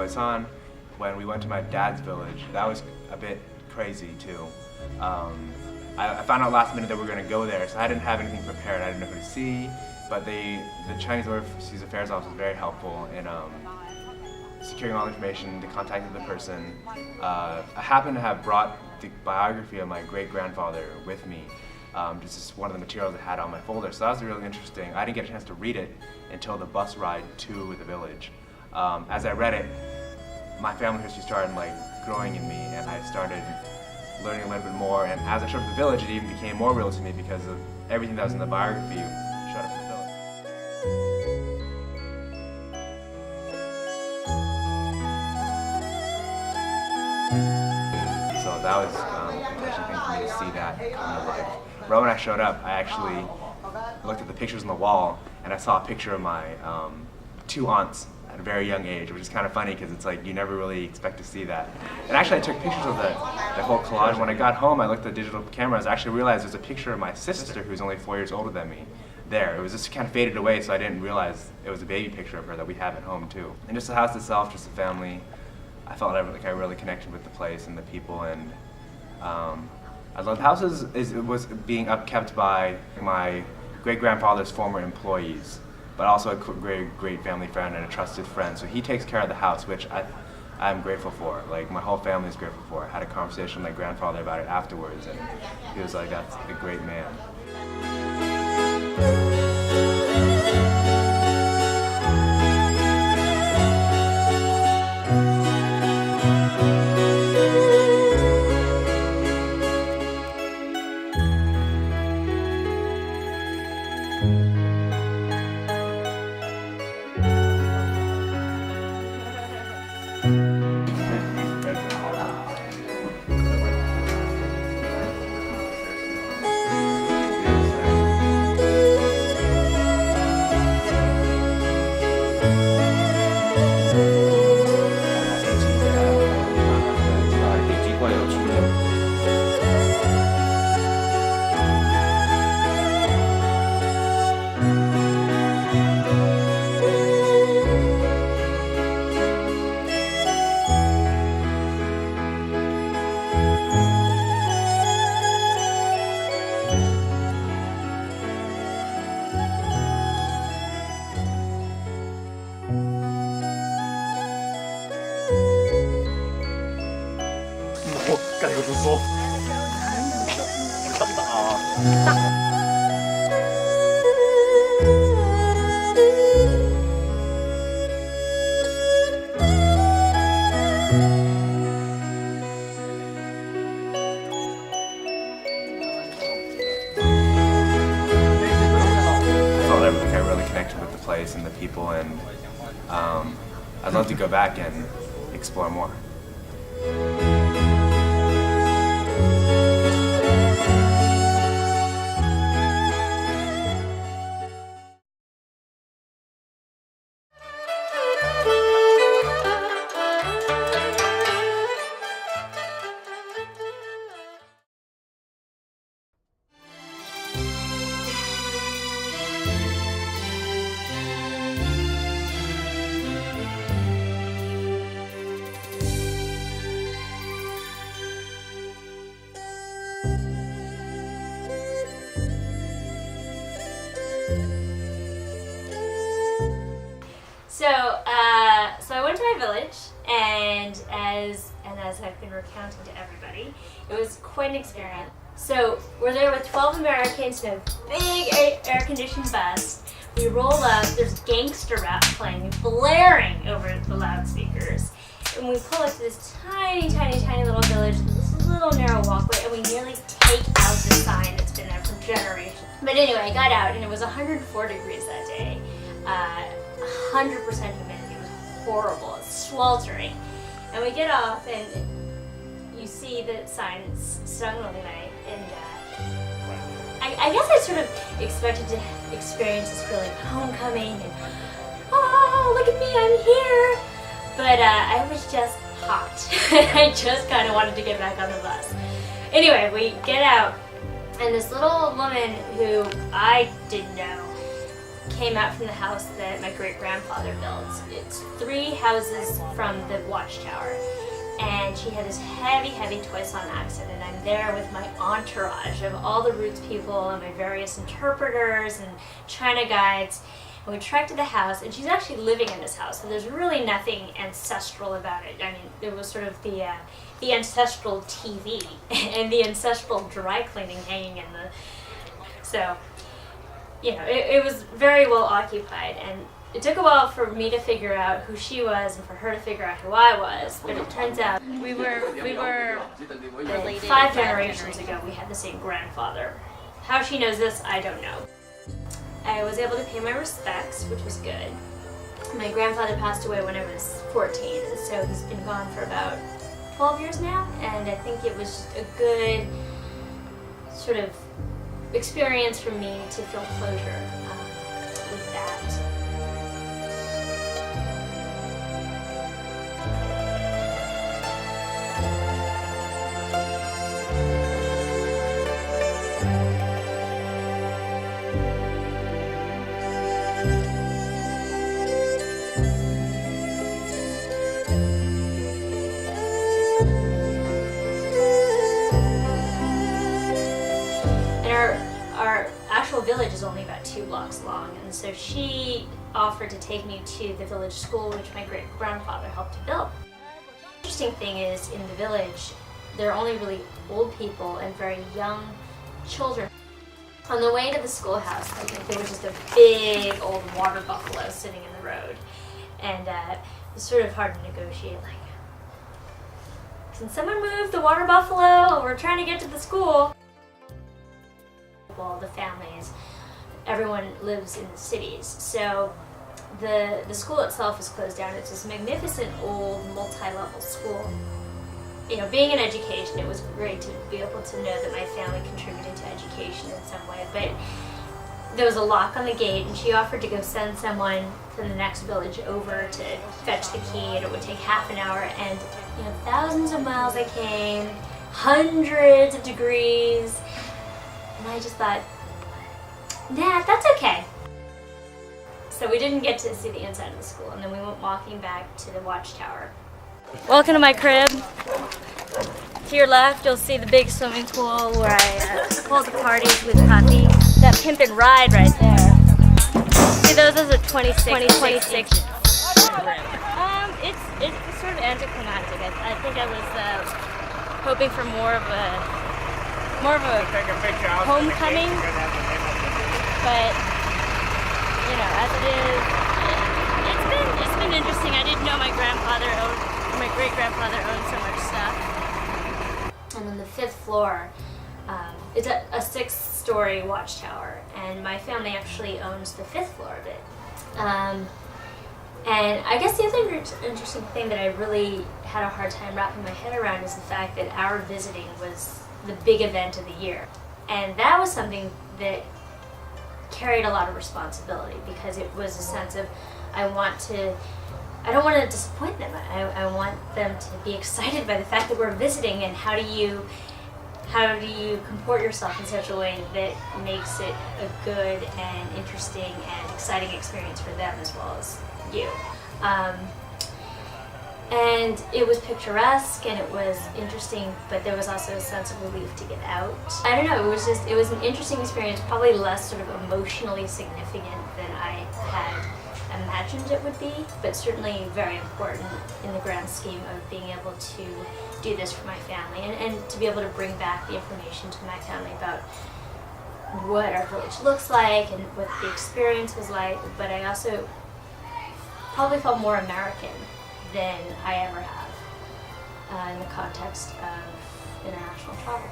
Khoisan, when we went to my dad's village, that was a bit crazy too. I found out last minute that we were going to go there, so I didn't have anything prepared. I didn't know who to see, but the Chinese Overseas Affairs Office was very helpful in securing all the information, the contact of the person. I happened to have brought the biography of my great-grandfather with me, just as one of the materials I had on my folder, so that was really interesting. I didn't get a chance to read it until the bus ride to the village. As I read it, my family history started growing in me, and I started learning a little bit more, and as I showed up at the village, it even became more real to me because of everything that was in the biography showed up in the village. So that was an interesting thing for me to see that come to life. Right when I showed up, I actually looked at the pictures on the wall, and I saw a picture of my 2 aunts at a very young age, which is kind of funny because it's you never really expect to see that. And actually I took pictures of the whole collage. When I got home, I looked at digital cameras. I actually realized there's a picture of my sister who's only 4 years older than me there. It was just kind of faded away, so I didn't realize it was a baby picture of her that we have at home too. And just the house itself, just the family, I felt like I really connected with the place and the people, and I love the house was being upkept by my great-grandfather's former employees, but also a great family friend and a trusted friend. So he takes care of the house, which I'm grateful for. My whole family is grateful for. I had a conversation with my grandfather about it afterwards, and he was like, "That's a great man." And the people, and I'd love to go back and explore more. So I went to my village, and as I've been recounting to everybody, it was quite an experience. So we're there with 12 Americans in a big air-conditioned bus. We roll up, there's gangster rap playing, blaring over the loudspeakers. And we pull up to this tiny little village, this little narrow walkway, and we nearly take out the sign that's been there for generations. But anyway, I got out, and it was 104 degrees that day. 100% humidity. It was horrible. It's sweltering. And we get off, and you see the sign, it's Suen, and I guess I sort of expected to experience this feeling of homecoming and, oh, look at me, I'm here. But I was just hot. I just kind of wanted to get back on the bus. Anyway, we get out, and this little woman who I didn't know came out from the house that my great-grandfather built. It's 3 houses from the watchtower. And she had this heavy, heavy toy song accent, and I'm there with my entourage of all the roots people and my various interpreters and China guides. And we trekked to the house, and she's actually living in this house, so there's really nothing ancestral about it. I mean, there was sort of the ancestral TV and the ancestral dry cleaning hanging in the... So, you know, it was very well occupied, and it took a while for me to figure out who she was and for her to figure out who I was, but it turns out we were related 5 generations ago. We had the same grandfather. How she knows this, I don't know. I was able to pay my respects, which was good. My grandfather passed away when I was 14, so he's been gone for about 12 years now, and I think it was just a good sort of experience for me to feel closure with that. Our actual village is only about 2 blocks long, and so she offered to take me to the village school, which my great-grandfather helped to build. The interesting thing is, in the village, there are only really old people and very young children. On the way to the schoolhouse, there was just a big old water buffalo sitting in the road, and it's sort of hard to negotiate, like, can someone move the water buffalo? We're trying to get to the school. The families, everyone lives in the cities, so the school itself is closed down. It's this magnificent old multi-level school. You know, being in education, it was great to be able to know that my family contributed to education in some way, but there was a lock on the gate, and she offered to go send someone from the next village over to fetch the key, and it would take half an hour, and you know, thousands of miles I came, hundreds of degrees. And I just thought, nah, that's okay. So we didn't get to see the inside of the school, and then we went walking back to the watchtower. Welcome to my crib. To your left, you'll see the big swimming pool where I hold the parties with Puppy. That pimpin' ride right there. See, those are 26 inches. It's sort of anticlimactic. I think I was hoping for more of a homecoming, but you know, as it is, it's been interesting. I didn't know my great-grandfather owned so much stuff. And on the 5th floor, it's a 6-story watchtower, and my family actually owns the 5th floor of it. And I guess the other interesting thing that I really had a hard time wrapping my head around is the fact that our visiting was the big event of the year. And that was something that carried a lot of responsibility, because it was a sense of, I don't want to disappoint them. I want them to be excited by the fact that we're visiting, and how do you comport yourself in such a way that makes it a good and interesting and exciting experience for them as well as you. And it was picturesque and it was interesting, but there was also a sense of relief to get out. I don't know, it was an interesting experience, probably less sort of emotionally significant than I had imagined it would be, but certainly very important in the grand scheme of being able to do this for my family, and to be able to bring back the information to my family about what our village looks like and what the experience was like. But I also probably felt more American than I ever have in the context of international travel.